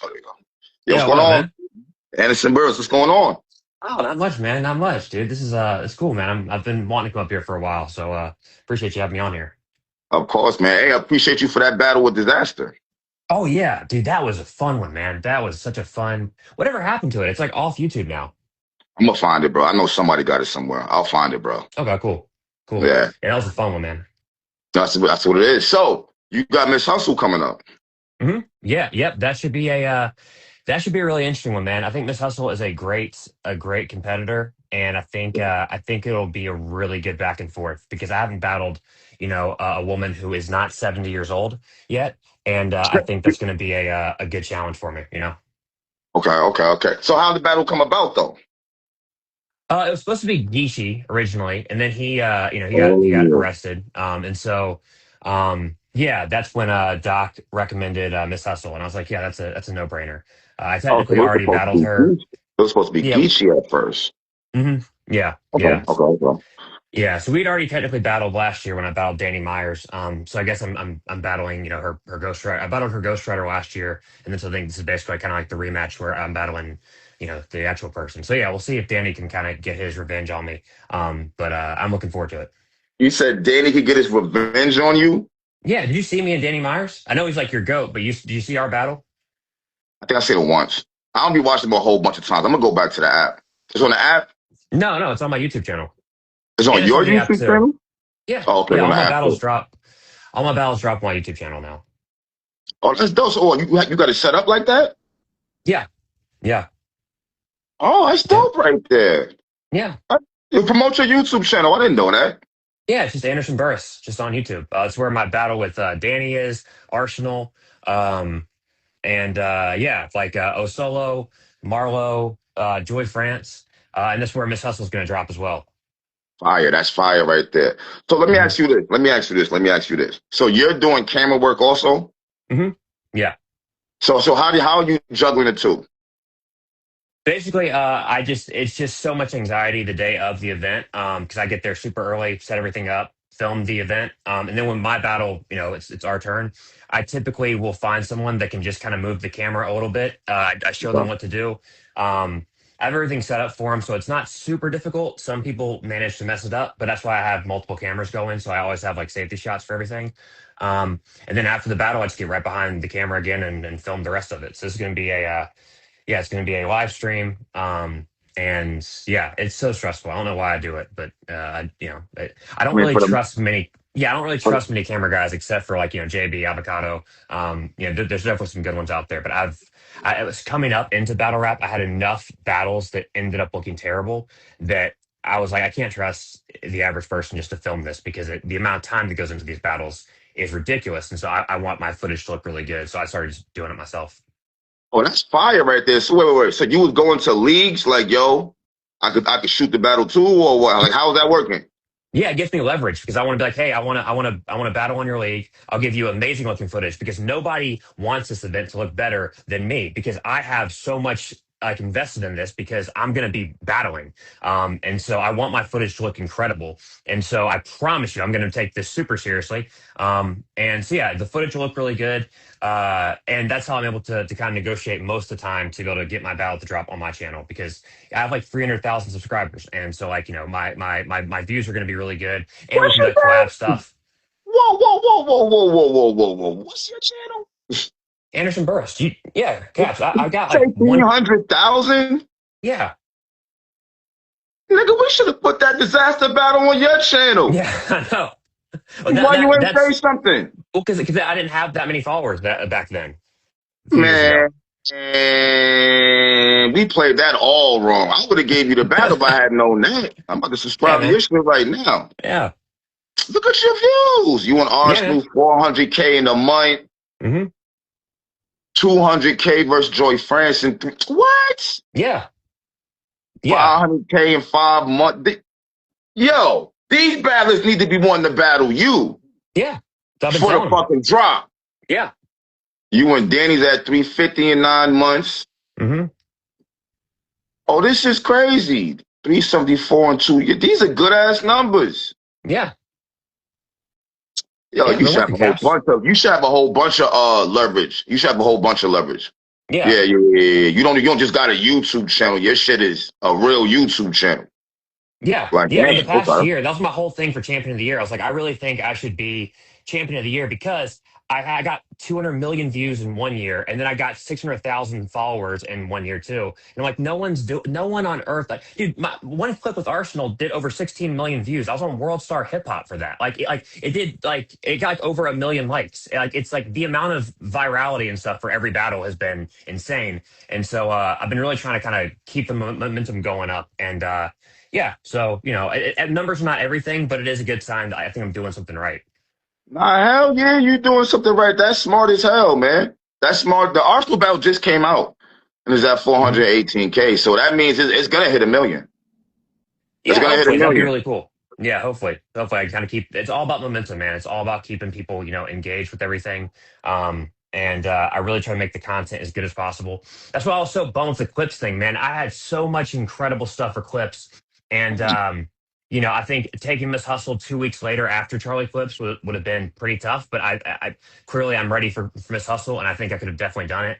Oh, there you go. Yo, what's Yeah, going what up, on? man? Anderson Burrus, what's going on? Oh, not much, man. Not much, dude. This is it's cool, man. I've been wanting to come up here for a while, so appreciate you having me on here. Of course, man. Hey, I appreciate you for that battle with disaster. Oh yeah, dude, that was a fun one, man. That was such a fun. Whatever happened to it? It's like off YouTube now. I'm gonna find it, bro. I know somebody got it somewhere. I'll find it, bro. Okay, cool, cool. Yeah, Yeah, that was a fun one, man. that's what it is. So you got Miss Hustle coming up. Yeah, yep. That should be a really interesting one, man. I think Miss Hustle is a great competitor, and I think it'll be a really good back and forth because I haven't battled, a woman who is not 70 years old yet, and I think that's going to be a good challenge for me. Okay. So how did the battle come about, though? It was supposed to be Gishi originally, and then he got Oh, arrested, and so yeah, that's when Doc recommended Miss Hustle, and I was like, yeah, that's a no brainer. I oh, so technically already battled her. it was supposed to be Yeah. Geechee at first. Yeah, Okay, yeah, okay. yeah. So we'd already technically battled last year when I battled Danny Myers. So I guess I'm battling, her Ghost Rider. I battled her Ghost Rider last year, and then so I think this is basically kind of like the rematch where I'm battling, the actual person. So yeah, we'll see if Danny can kind of get his revenge on me. But I'm looking forward to it. You said Danny could get his revenge on you. Yeah, did you see me and Danny Myers? I know he's like your goat, but did you see our battle? I think I said it once. I don't be watching them a whole bunch of times. I'm gonna go back to the app. It's on the app. No, no, it's on my YouTube channel, It's and on it's your on the app YouTube too. channel. Yeah, Oh, okay, yeah. on All the my app battles too. drop. All my battles drop on my YouTube channel now. Oh, that's dope. So, you got it set up like that? Yeah, yeah, Oh, that's yeah, dope right there. yeah. Uh, You promote your YouTube channel. I didn't know that. Yeah, it's just Anderson Burrus, just on YouTube. It's where my battle with Danny is, Arsenal, um, and yeah, like Osolo, Marlowe, Joy France, and that's where Miss Hustle's going to drop as well. Fire. That's fire right there. So let me hmm ask you this. Let me ask you this. So you're doing camera work also? hmm Yeah. So how are you juggling the two? Basically, it's just so much anxiety the day of the event because I get there super early, set everything up, film the event, and then when my battle, it's our turn. I typically will find someone that can just kind of move the camera a little bit. I show them Okay. what to do. I have everything set up for them, so it's not super difficult. Some people manage to mess it up, but that's why I have multiple cameras going, so I always have like safety shots for everything. And then after the battle, I just get right behind the camera again and film the rest of it. So this is going to be yeah, it's going to be a live stream. And yeah, it's so stressful. I don't know why I do it, but I I don't mean, really trust many. Yeah, I don't really for the trust many camera guys except for like JB Avocado. There's definitely some good ones out there, but I was coming up into battle rap. I had enough battles that ended up looking terrible that I was like, I can't trust the average person just to film this because the amount of time that goes into these battles is ridiculous, and so I want my footage to look really good. So I started just doing it myself. Oh, that's fire right there. So wait. So you was going to leagues like, yo, I could shoot the battle too, or what? Like, how's that working? Yeah, it gives me leverage because I want to be like, hey, I want to battle on your league. I'll give you amazing looking footage because nobody wants this event to look better than me because I have so much like invested in this because I'm going to be battling. And so I want my footage to look incredible. And so I promise you, I'm going to take this super seriously. And so yeah, the footage will look really good. And that's how I'm able to kind of negotiate most of the time to be able to get my battle to drop on my channel because I have like 300,000 subscribers, and so like my views are going to be really good, and we What's can do your like collab name? stuff. Whoa. What's your channel? Anderson Burris, yeah, Caps. I've got like Say one. 300,000? Yeah, Nigga, we should have put that disaster battle on your channel. yeah, I know. But Why you ain't say that's something? well because I didn't have that many followers back then, a few years Man, ago. we played that all wrong. I would have gave you the battle if I had known that. I'm about to Yeah, subscribe to man. your shit right now. Yeah, Look at your views. You want yeah, man. Arsenal 400K in a month, hmm 200K versus Joy France in what? Yeah, yeah, 500K in 5 months. Yo, these battlers need to be wanting to battle you yeah. So I've been for the telling them. fucking drop. Yeah. You and Danny's at 350 in 9 months. hmm Oh, this is crazy. 374 and 2. These are good ass numbers. Yeah. Yo, Yeah. I've been working, Caps. you should have a whole bunch of leverage. You should have a whole bunch of leverage. Yeah. Yeah, yeah. You don't just got a YouTube channel. Your shit is a real YouTube channel. Yeah, Like, yeah. For the damn, past okay. year, that was my whole thing for champion of the year. I was like, I really think I should be champion of the year because I got 200 million views in 1 year, and then I got 600,000 followers in 1 year too. And I'm like, no one on earth, like, dude, my one clip with Arsenal did over 16 million views. I was on World Star Hip Hop for that. Like it did, like it got like over 1 million likes. Like it's like the amount of virality and stuff for every battle has been insane. And so I've been really trying to kind of keep the momentum going up and. Yeah, so numbers are not everything, but it is a good sign that I think I'm doing something right. Nah, hell yeah, you doing something right. That's smart as hell, man. That's smart. The Arsenal battle just came out and is at Mhm. 418K. So that means it's gonna hit a million. It's Yeah, gonna hit a hopefully that'd be million. really cool. Yeah, hopefully I kind of keep. It's all about momentum, man. It's all about keeping people, engaged with everything. And I really try to make the content as good as possible. That's why I was so bummed with the clips thing, man. I had so much incredible stuff for clips, and I think taking Miss Hustle 2 weeks later after Charlie Clips would have been pretty tough. But I clearly I'm ready for Miss Hustle, and I think I could have definitely done it.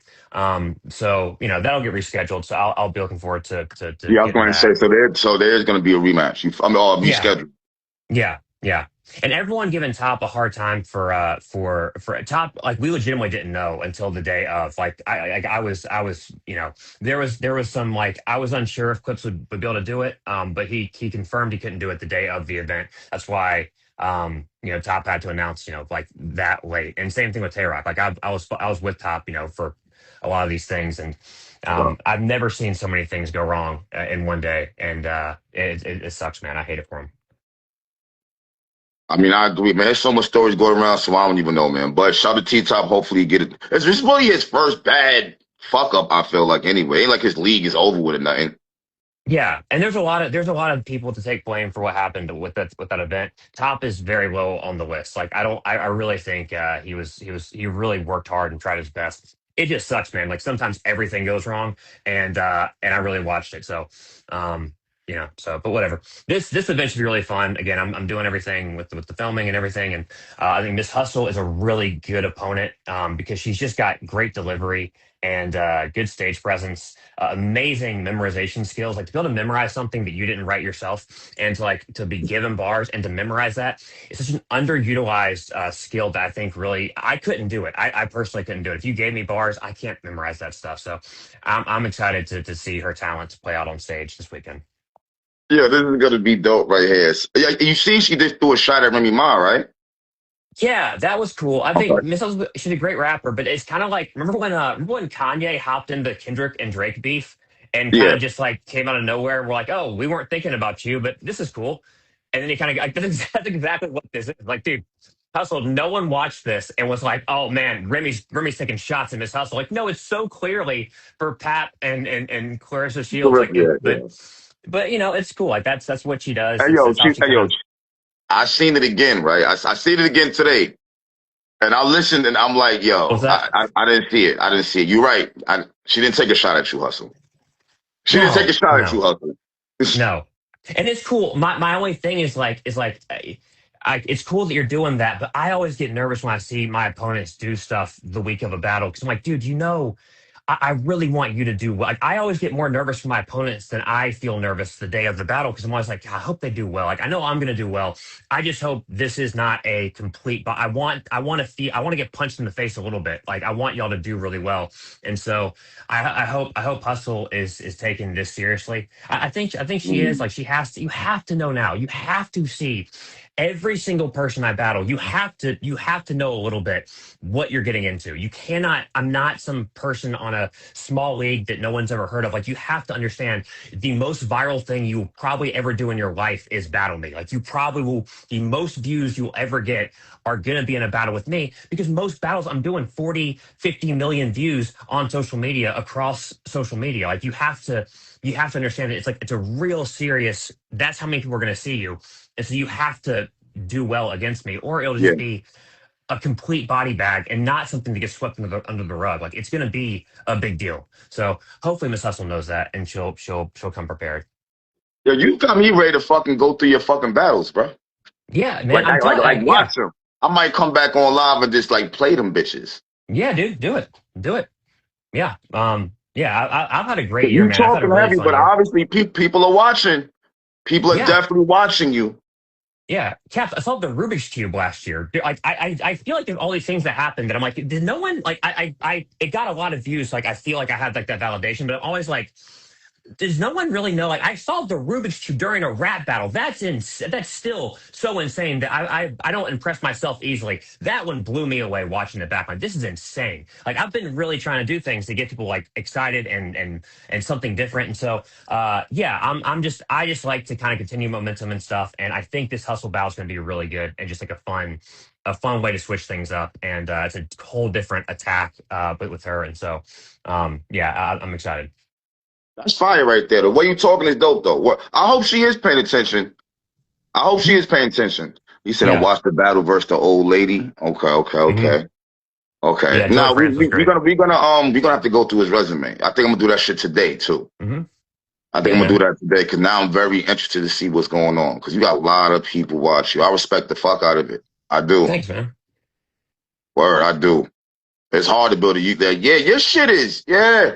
So that'll get rescheduled. So I'll be looking forward to Yeah, I was getting going to say back. so there's gonna be a rematch. I mean, Yeah, rescheduled. yeah. And everyone giving Top a hard time for Top, like we legitimately didn't know until the day of. Like I was there was some, like, I was unsure if Clips would be able to do it. But he confirmed he couldn't do it the day of the event. That's why Top had to announce, like that late. And same thing with Tay Rock. Like I was with Top, for a lot of these things. And I've never seen so many things go wrong in one day. And it sucks, man. I hate it for him. I mean, I agree, man. There's so much stories going around, so I don't even know, man. But shout out to T Top. Hopefully, he get it. It's just really his first bad fuck up. I feel like anyway. Ain't like his league is over with or nothing. Yeah, and there's a lot of people to take blame for what happened with that event. Top is very low on the list. Like I really think he really worked hard and tried his best. It just sucks, man. Like sometimes everything goes wrong, and I really watched it. So, but whatever. This event should be really fun. Again, I'm doing everything with the filming and everything, and I think Miss Hustle is a really good opponent because she's just got great delivery and good stage presence, amazing memorization skills. Like to be able to memorize something that you didn't write yourself, and to be given bars and to memorize that is such an underutilized skill that I think really I couldn't do it. I personally couldn't do it. If you gave me bars, I can't memorize that stuff. So I'm excited to see her talents play out on stage this weekend. Yeah, this is gonna be dope right here. Yeah, you see, she just threw a shot at Remy Ma, right? Yeah, that was cool. I think Okay. Miss Elizabeth, she's a great rapper, but it's kind of like remember when Kanye hopped into Kendrick and Drake beef and kind Yeah, of just like came out of nowhere. We're like, oh, we weren't thinking about you, but this is cool. And then he kind of like that's exactly what this is. Like, dude, Hustle. No one watched this and was like, oh man, Remy's taking shots in Miss Hustle. Like, no, it's so clearly for Pat and Clarissa Shields. Like, yeah, but yeah. it's cool. Like that's what she does. Hey That's yo, that's how she hey kind yo, of. I seen it again, right? I seen it again today, and I listened, and I'm like, What was yo, that? I didn't see it. I didn't see it. You're right. She didn't take a shot at you, Hustle. She didn't take a No, shot at you, no. Hustle. No, and it's cool. My only thing is like it's cool that you're doing that, but I always get nervous when I see my opponents do stuff the week of a battle because I'm like, dude, I really want you to do well. Like, I always get more nervous for my opponents than I feel nervous the day of the battle because I'm always like, I hope they do well. Like I know I'm going to do well. I just hope this is not a complete. But I want to get punched in the face a little bit. Like I want y'all to do really well. And so I hope Hustle is taking this seriously. I think she is. Mm, Like she has to. You have to know now. You have to see every single person I battle. You have to know a little bit what you're getting into. You cannot, I'm not some person on a small league that no one's ever heard of. Like you have to understand the most viral thing you will probably ever do in your life is battle me. Like you probably will, the most views you'll ever get are going to be in a battle with me because most battles I'm doing 40, 50 million views on social media across social media. Like you have to understand that it's like, it's a real serious, that's how many people are going to see you. And so you have to do well against me or it'll yeah, just be a complete body bag and not something to get swept under the rug. Like it's going to be a big deal. So hopefully Miss Hustle knows that and she'll come prepared. yo, you got me ready to fucking go through your fucking battles, bro. Yeah, man. Like, I'm telling. Yeah, watch them. I might come back on live and just like play them bitches. yeah, dude. Do it. Do it. Yeah. Yeah. I've had a great year, You man. I've had a talking really heavy, fun but year. obviously people are watching. People are Yeah. definitely watching you. Yeah, Caps. I solved the Rubik's cube last year. Like, I feel like there's all these things that happened that I'm like, did no one like? It got a lot of views. Like, I feel like I had like that validation, but I'm always like, does no one really know? Like, I solved the Rubik's cube during a rap battle. That's still so insane that I don't impress myself easily. That one blew me away watching it back. Like, this is insane. Like, I've been really trying to do things to get people like excited and something different. And so, yeah, I just like to kind of continue momentum and stuff. And I think this hustle battle is going to be really good and just like a fun way to switch things up. And it's a whole different attack, but with her. And so, yeah, I'm excited. That's fire right there. The way you talking is dope though. What I hope she is paying attention. I hope she Mhm. is paying attention. You said I Yeah. watched the battle versus the old lady. Okay, okay, Hmm. okay. Okay. Yeah, Joey Now France was great. we're gonna have to go through his resume. I think I'm gonna do that shit today too. Hmm. I think Yeah, I'm gonna do man. that today because now I'm very interested to see what's going on because you got a lot of people watch you. I respect the fuck out of it. I do. Thanks, man. Word, I do. It's hard to build a youth that. Yeah, your shit is. Yeah.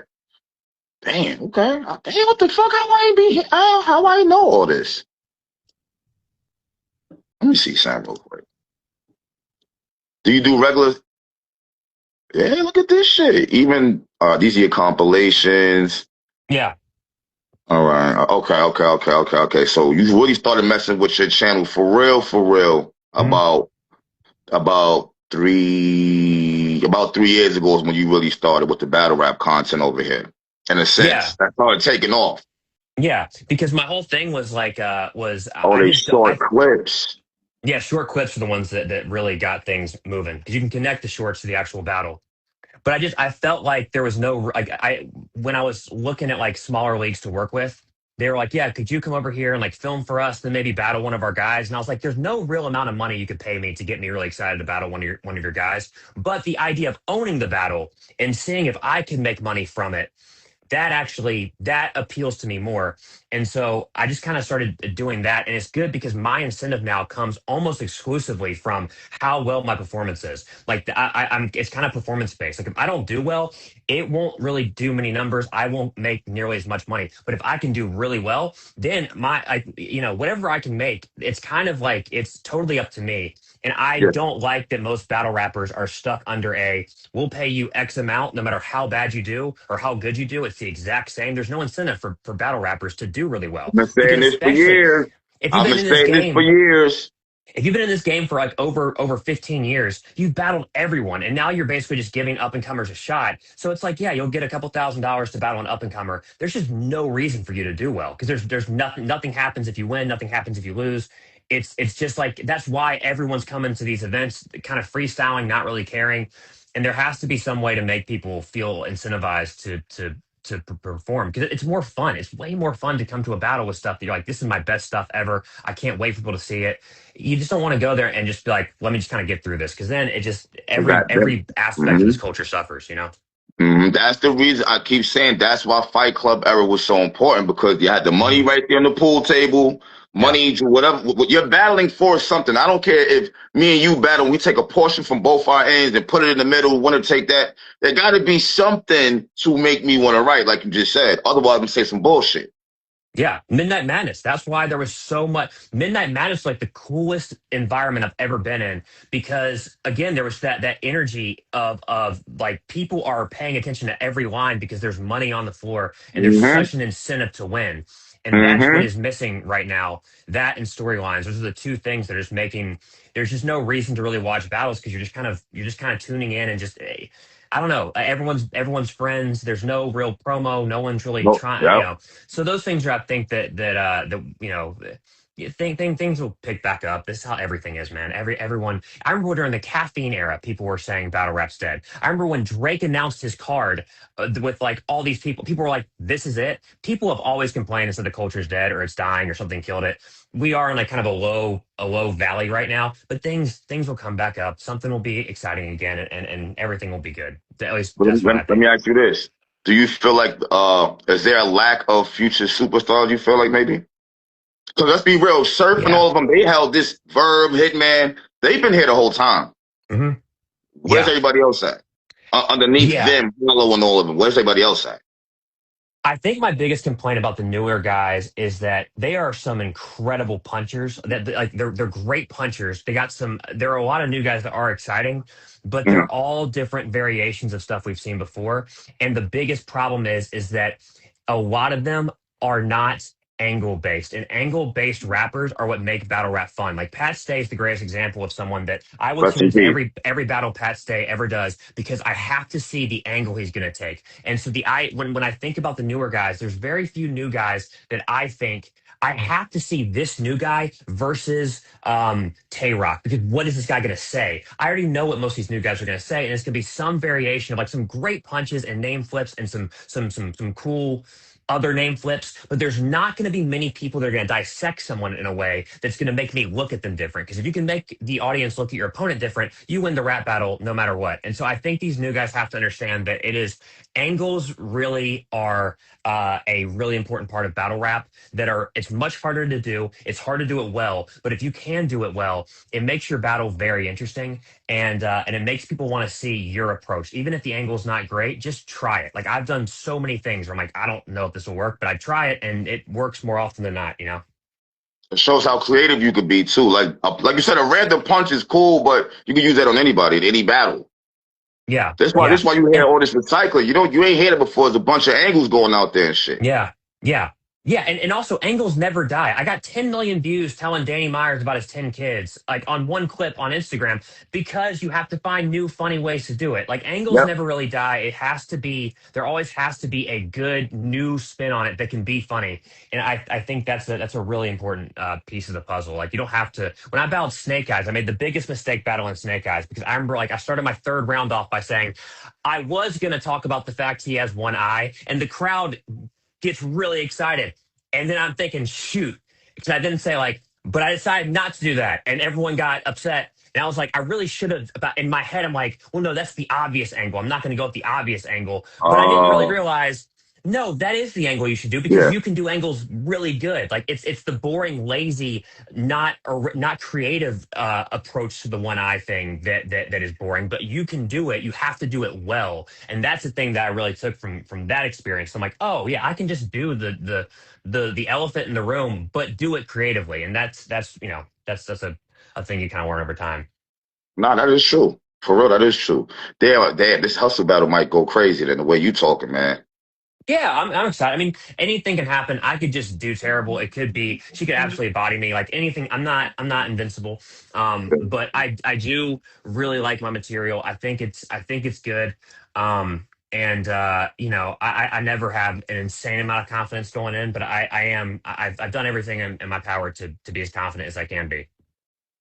Damn. Okay. Damn. What the fuck? How I ain't be? How I know all this? Let me see something real quick. Do you do regular? Yeah. Look at this shit. Even these are your compilations. Yeah. All right. Okay. So you really started messing with your channel for real, Hmm. about 3 years ago is when you really started with the battle rap content over here. In a Yeah. sense, that started taking off. Yeah. Because my whole thing was like, Oh, I they just, short I, clips. yeah, short clips are the ones that really got things moving because you can connect the shorts to the actual battle. But I felt like there was no, like, when I was looking at like smaller leagues to work with, they were like, yeah, could you come over here and like film for us, then maybe battle one of our guys? And I was like, there's no real amount of money you could pay me to get me really excited to battle one of your guys. But the idea of owning the battle and seeing if I can make money from it, that appeals to me more. And so I just kind of started doing that, and it's good because my incentive now comes almost exclusively from how well my performance is. Like I'm it's kind of performance based. Like if I don't do well, it won't really do many numbers. I won't make nearly as much money. But if I can do really well, then whatever I can make, it's kind of like it's totally up to me. And I Yeah, don't like that most battle rappers are stuck under a we'll pay you X amount no matter how bad you do or how good you do. It's the exact same. There's no incentive for battle rappers to do really I've well. been Because saying this for especially years. if you've I've been been in this saying this for game years. if you've been in this game for like over 15 years, you've battled everyone, and now you're basically just giving up and comers a shot. So it's like, yeah, you'll get a couple $1,000s to battle an up and comer. There's just no reason for you to do well because there's nothing happens if you win, nothing happens if you lose. It's just like that's why everyone's coming to these events, kind of freestyling, not really caring, and there has to be some way to make people feel incentivized to perform because it's more fun. It's way more fun to come to a battle with stuff that you're like, this is my best stuff ever. I can't wait for people to see it. You just don't want to go there and just be like, let me just kind of get through this because then it just That. every aspect of this Mhm. culture suffers, you know? That's the reason I keep saying that's why Fight Club era was so important because you had the money Hmm. right there on the pool table, Yeah. money to whatever what you're battling for is something. I don't care if me and you battle, we take a portion from both our ends and put it in the middle, want to take that. There got to be something to make me want to write, like you just said. Otherwise, I'm gonna say some bullshit. Yeah, Midnight Madness. That's why there was so much. Midnight Madness, like the coolest environment I've ever been in, because again, there was that energy of like people are paying attention to every line because there's money on the floor and there's Mm-hmm. such an incentive to win, and that's what Mm-hmm. is missing right now. That and storylines. Those are the two things that are just making. There's just no reason to really watch battles because you're just kind of tuning in and just. I don't know. Everyone's friends. There's no real promo. No one's really No, trying. yeah. So those things are, I think things will pick back up. This is how everything is, man. Everyone. I remember during the caffeine era, people were saying battle rap's dead. I remember when Drake announced his card with like all these people. People were like, "This is it." People have always complained and said the culture is dead or it's dying or something killed it. We are in like kind of a low valley right now, but things will come back up. Something will be exciting again, and everything will be good. At least But that's what I let me think. ask you this: do you feel like is there a lack of future superstars? You feel like maybe? Because let's be real, Surf and Yeah. all of them, they held this Verb, Hitman. They've been here the whole time. Hmm. Where's Yeah. everybody else at? Underneath Yeah. them, following all of them. Where's everybody else at? I think my biggest complaint about the newer guys is that they are some incredible punchers. Like they're great punchers. They got some. There are a lot of new guys that are exciting, but they're Mhm. all different variations of stuff we've seen before. And the biggest problem is that a lot of them are not angle based, and angle based rappers are what make battle rap fun. Like Pat Stay is the greatest example of someone that I will Rest tune in into peace. every battle Pat Stay ever does because I have to see the angle he's going to take. And so when I think about the newer guys, there's very few new guys that I think I have to see this new guy versus Tay Rock because what is this guy going to say? I already know what most of these new guys are going to say, and it's going to be some variation of like some great punches and name flips and some cool other name flips, but there's not going to be many people that are going to dissect someone in a way that's going to make me look at them different. Because if you can make the audience look at your opponent different, you win the rap battle no matter what. And so I think these new guys have to understand that it is angles really are a really important part of battle rap that are it's much harder to do, it's hard to do it well, but if you can do it well, it makes your battle very interesting, and it makes people want to see your approach even if the angle's not great. Just try it. Like I've done so many things where I'm like, I don't know if this will work, but I try it and it works more often than not. It shows how creative you could be too. Like you said, a random punch is cool, but you can use that on anybody in any battle. Yeah, That's why. yeah. This why you hear And all this recycling. You ain't heard it before. There's a bunch of angles going out there and shit. yeah, yeah, yeah, and also angles never die. I got 10 million views telling Danny Myers about his 10 kids, like on one clip on Instagram, because you have to find new funny ways to do it. Like angles Yep. never really die. It has to be there. Always has to be a good new spin on it that can be funny, and I think that's a really important piece of the puzzle. Like you don't have to. When I battled Snake Eyes, I made the biggest mistake battling Snake Eyes because I remember like I started my third round off by saying I was going to talk about the fact he has one eye, and the crowd gets really excited. And then I'm thinking, shoot, because I didn't say like, but I decided not to do that. And everyone got upset. And I was like, I really should have. About in my head, I'm like, well, no, that's the obvious angle. I'm not going to go with the obvious angle. But I didn't really Uh, realize, no, that is the angle you should do because yeah. you can do angles really good. Like it's the boring, lazy, not creative approach to the one eye thing that is boring. But you can do it. You have to do it well, and that's the thing that I really took from that experience. I'm like, oh yeah, I can just do the elephant in the room, but do it creatively, and that's a thing you kind of learn over time. Nah, that is true. For real, that is true. Damn, this hustle battle might go crazy than the way you talking, man. Yeah, I'm excited. I mean, anything can happen. I could just do terrible. It could be she could absolutely body me. Like anything, I'm not invincible. But I do really like my material. I think it's good. And I never have an insane amount of confidence going in, but I've done everything in my power to be as confident as I can be.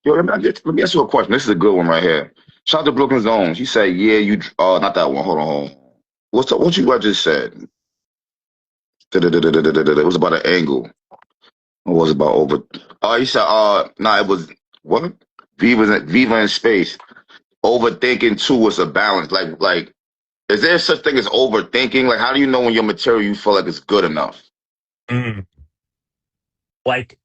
Yo, let me ask you a question. This is a good one right here. Shout out to Brooklyn Zones. He said, "Yeah, you. Not that one. Hold on. What you just said? It was about an angle. It was about over. He said, nah, it was what? Viva in space. Overthinking too was a balance. Is there such thing as overthinking? Like, how do you know when your material you feel like it's good enough? Mm. Like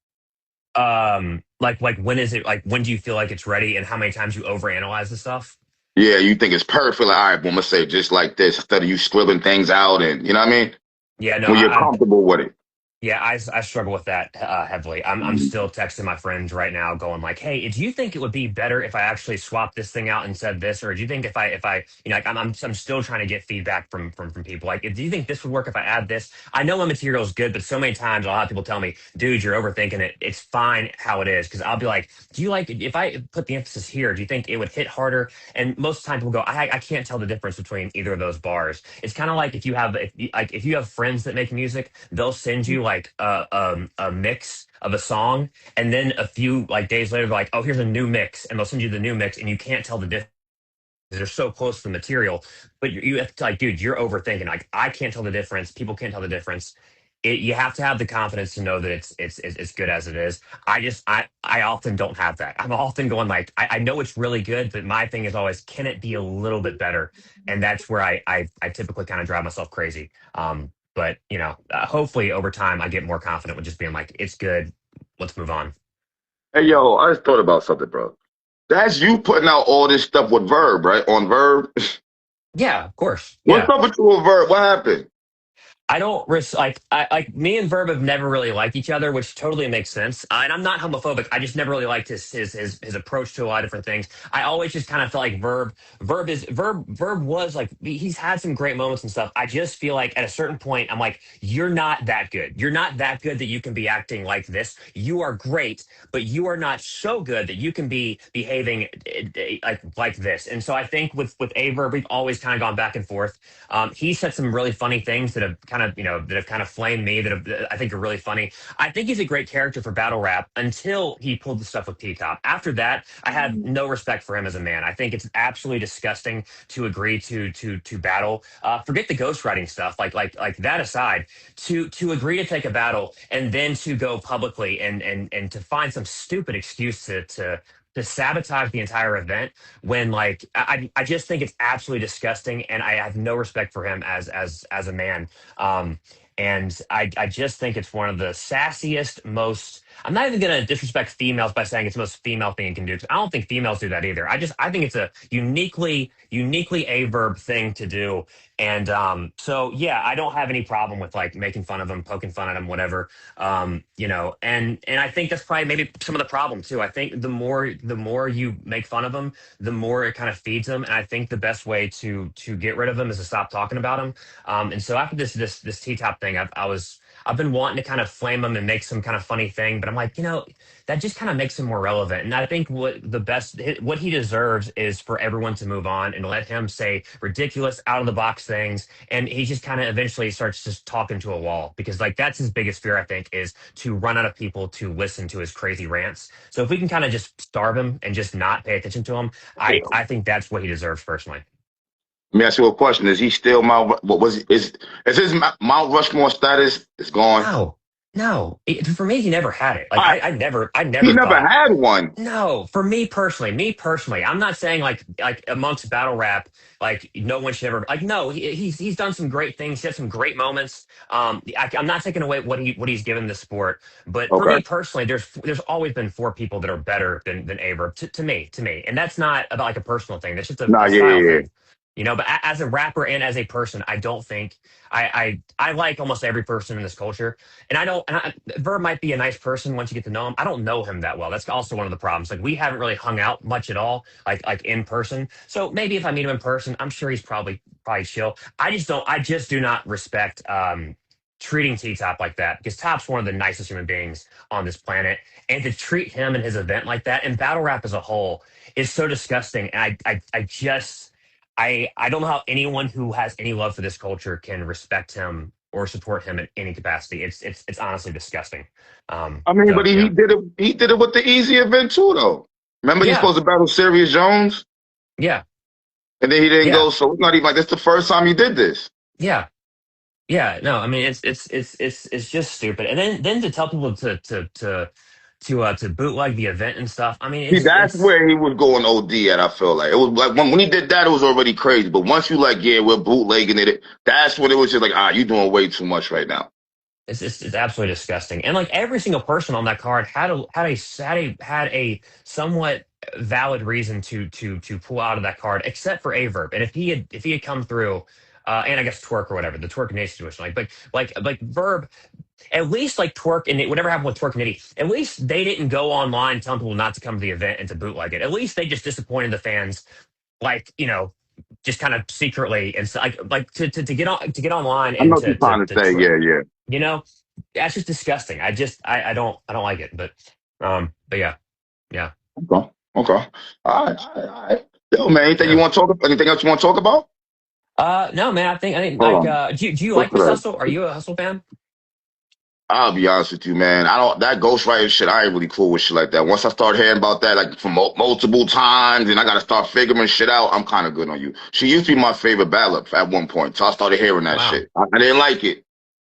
like when is it like when do you feel like it's ready and how many times you overanalyze the stuff? Yeah, you think it's perfect. Like, all right, well, I'm gonna say it just like this instead of you scribbling things out, and you know what I mean? Yeah, no, When you're comfortable with it. yeah, I struggle with that heavily. I'm still texting my friends right now, going like, "Hey, do you think it would be better if I actually swapped this thing out and said this, or do you think if I like I'm still trying to get feedback from people. Like, do you think this would work if I add this? I know my material is good, but so many times I'll have people tell me, "Dude, you're overthinking it. It's fine how it is." Because I'll be like, "Do you like if I put the emphasis here? Do you think it would hit harder?" And most of the time people go, "I can't tell the difference between either of those bars." It's kind of like if you have friends that make music, they'll send you like a mix of a song, and then a few like days later, they're like, "Oh, here's a new mix," and they'll send you the new mix, and you can't tell the difference. They're so close to the material, but you have to like, dude, you're overthinking. Like, I can't tell the difference. People can't tell the difference. You have to have the confidence to know that it's good as it is. I often don't have that. I'm often going like, I know it's really good, but my thing is always, can it be a little bit better? And that's where I typically kind of drive myself crazy. But hopefully over time I get more confident with just being like, it's good. Let's move on. Hey, yo, I just thought about something, bro. That's you putting out all this stuff with Verb, right? On Verb. Yeah, of course. What's Yeah. up with you, Vert? What happened? I don't like like me and Verb have never really liked each other, which totally makes sense. And I'm not homophobic. I just never really liked his approach to a lot of different things. I always just kind of felt like Verb was like he's had some great moments and stuff. I just feel like at a certain point, I'm like, you're not that good. You're not that good that you can be acting like this. You are great, but you are not so good that you can be behaving like this. And so I think with Averb, we've always kind of gone back and forth. He said some really funny things that have kind of, that have kind of flamed me that I think are really funny. I think he's a great character for battle rap until he pulled the stuff with T Top. After that, I have no respect for him as a man. I think it's absolutely disgusting to agree to battle. Forget the ghostwriting stuff, like that aside, to agree to take a battle and then to go publicly and to find some stupid excuse to sabotage the entire event when like I just think it's absolutely disgusting and I have no respect for him as a man. And I just think it's one of the sassiest, most I'm not even gonna disrespect females by saying it's the most female thing you can do. 'Cause I don't think females do that either. I think it's a uniquely a verb thing to do. And so yeah, I don't have any problem with like making fun of him, poking fun at him, whatever. And I think that's probably maybe some of the problem too. I think the more you make fun of him, the more it kind of feeds him. And I think the best way to get rid of him is to stop talking about him. And so after this T top thing, I've been wanting to kind of flame him and make some kind of funny thing, but I'm like, that just kind of makes him more relevant. And I think what he deserves is for everyone to move on and let him say ridiculous out of the box things. And he just kind of eventually starts just talking to a wall because like that's his biggest fear, I think, is to run out of people to listen to his crazy rants. So if we can kind of just starve him and just not pay attention to him, I think that's what he deserves personally. Let me ask you a question. Is he still Mount? What was is his Mount Rushmore status is gone? No, no. For me, he never had it. Like I, I he never never thought. had one. No, for me personally, I'm not saying like amongst battle rap, like no one should ever like. No, he's done some great things. He had some great moments. I'm not taking away what he's given the sport, but for Okay. me personally, there's always been four people that are better than Averb to me, and that's not about like a personal thing. That's just Nah, a yeah, style yeah, yeah. thing. But as a rapper and as a person, I don't think I like almost every person in this culture. And I don't. And Verb might be a nice person once you get to know him. I don't know him that well. That's also one of the problems. Like we haven't really hung out much at all, like in person. So maybe if I meet him in person, I'm sure he's probably chill. I just don't. I just do not respect treating T Top like that because Top's one of the nicest human beings on this planet, and to treat him and his event like that and battle rap as a whole is so disgusting. And I just. I don't know how anyone who has any love for this culture can respect him or support him in any capacity. It's honestly disgusting. I mean, but So he yeah, did it. He did it with the easy event too, though. Remember, he's yeah, supposed to battle Serious Jones, yeah, and then he didn't yeah, go. So it's not even like that's the first time he did this. yeah, yeah. No, I mean it's just stupid. And then to tell people to bootleg the event and stuff. I mean See, it's that's it's where he was going OD at. I feel like it was like when he did that, it was already crazy. But once you like, yeah, we're bootlegging it. That's when it was just like, you doing way too much right now. it's absolutely disgusting. And like every single person on that card had a somewhat valid reason to pull out of that card, except for Averb. And if he had come through, and I guess Twerk or whatever, the Twerk Nate situation, like Verb, at least like Twerk and whatever happened with Twerk and Nitty, at least they didn't go online telling people not to come to the event and to bootleg it. At least they just disappointed the fans, like just kind of secretly and so, like to get online I and know what to you're to trying to to say. tr- Yeah, yeah. you know that's just disgusting. I don't like it, but yeah, yeah. Okay. Okay. All right. All right. All right. Yo, man, anything you Yeah. want to talk about? Anything else you want to talk about? No, man. I think Hold like on. do you What's like this that? hustle? Are you a hustle fan? I'll be honest with you, man. I don't that ghostwriting shit. I ain't really cool with shit like that. Once I start hearing about that, like from multiple times, and I gotta start figuring shit out, I'm kind of good on you. She used to be my favorite ballad at one point, so I started hearing that Wow. shit. I didn't like it.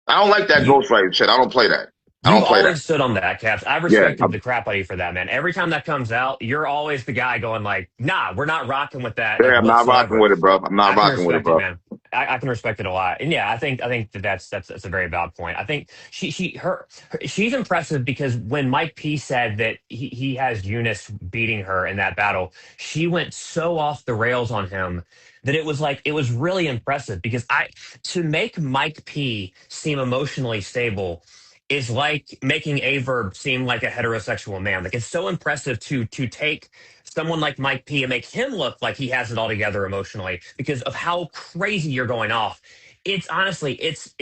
I don't like that You ghostwriting shit. I don't play that. I you've don't play that. always stood on that, Caps. I've Yeah, respected the crap out of you for that, man. Every time that comes out, you're always the guy going like, "Nah, we're not rocking with that like yeah. I'm not rocking whatsoever." with it, bro. I'm not I can rocking with it, respect it, bro. man. I can respect it a lot, and yeah, I think that's a very valid point. I think she's impressive because when Mike P said that he has Eunice beating her in that battle, she went so off the rails on him that it was really impressive because I to make Mike P seem emotionally stable is like making Aye Verb seem like a heterosexual man. Like it's so impressive to take someone like Mike P and make him look like he has it all together emotionally because of how crazy you're going off. It's honestly, it's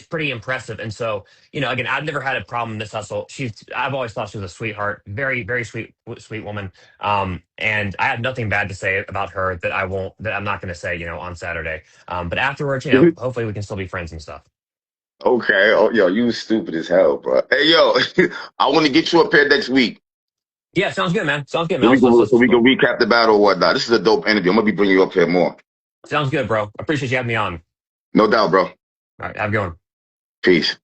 pretty impressive. And so, again, I've never had a problem in this hustle. I've always thought she was a sweetheart, very sweet woman. And I have nothing bad to say about her that I'm not going to say, on Saturday. But afterwards, hopefully we can still be friends and stuff. Okay. Oh, yo, you stupid as hell, bro. Hey, yo, I want to get you up here next week Yeah, sounds good, man. Sounds good, so man. so we can recap the battle or whatnot. This is a dope interview. I'm gonna be bringing you up here more. Sounds good, bro. Appreciate you having me on. No doubt, bro. All right, have a good one. Peace.